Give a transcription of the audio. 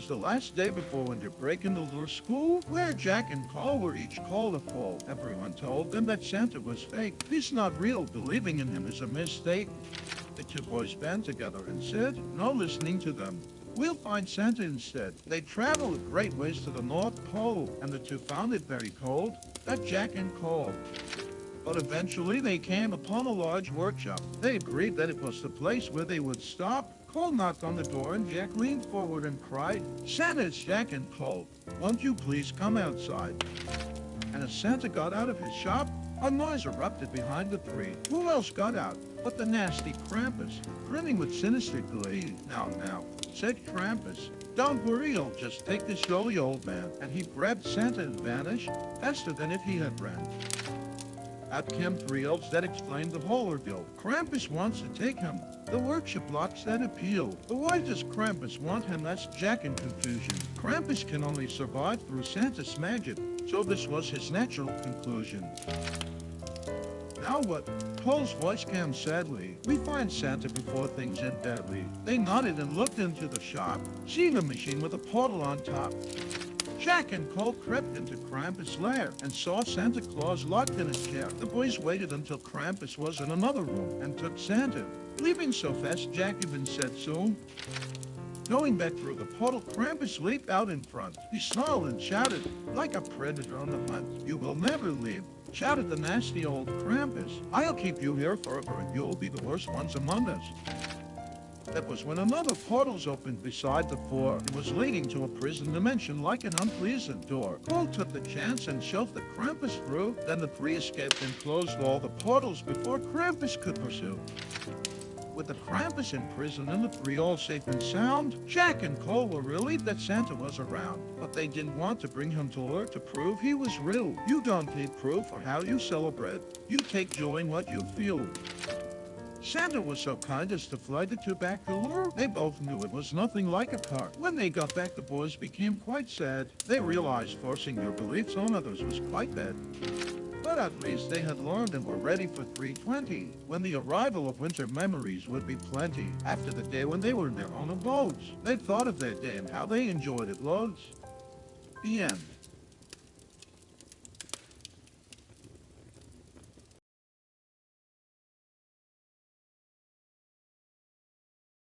was the last day before winter break in the little school where Jack and Cole were each called a fool. Everyone told them that Santa was fake. He's not real. Believing in him is a mistake. The two boys band together and said, no listening to them. We'll find Santa instead. They traveled a great ways to the North Pole, and the two found it very cold. That Jack and Cole. But eventually they came upon a large workshop. They agreed that it was the place where they would stop. Cole knocked on the door and Jack leaned forward and cried, Santa, it's Jack and Cole. Won't you please come outside? And as Santa got out of his shop, a noise erupted behind the three. Who else got out but the nasty Krampus, grinning with sinister glee? Now, said Krampus, don't worry, you'll just take this jolly old man. And he grabbed Santa and vanished faster than if he had ran. Out came three elves that explained the whole ordeal. Krampus wants to take him. The workshop blocks that appeal. But why does Krampus want him? That's Jack in confusion. Krampus can only survive through Santa's magic, so this was his natural conclusion. Now what? Cole's voice came sadly. We find Santa before things end badly. They nodded and looked into the shop, seeing a machine with a portal on top. Jack and Cole crept into Krampus' lair and saw Santa Claus locked in a chair. The boys waited until Krampus was in another room and took Santa. Leaving so fast, Jack even said so. Going back through the portal, Krampus leaped out in front. He snarled and shouted, like a predator on the hunt. You will never leave, shouted the nasty old Krampus. I'll keep you here forever and you'll be the worst ones among us. That was when another portal opened beside the four. It was leading to a prison dimension like an unpleasant door. Cole took the chance and shoved the Krampus through. Then the three escaped and closed all the portals before Krampus could pursue. With the Krampus in prison and the three all safe and sound, Jack and Cole were relieved that Santa was around. But they didn't want to bring him to Earth to prove he was real. You don't need proof for how you celebrate. You take joy in what you feel. Santa was so kind as to fly the two back to Earth. They both knew it was nothing like a car. When they got back, the boys became quite sad. They realized forcing their beliefs on others was quite bad. But at least they had learned and were ready for 320, when the arrival of winter memories would be plenty. After the day when they were in their own abodes, they thought of their day and how they enjoyed it loads. The end.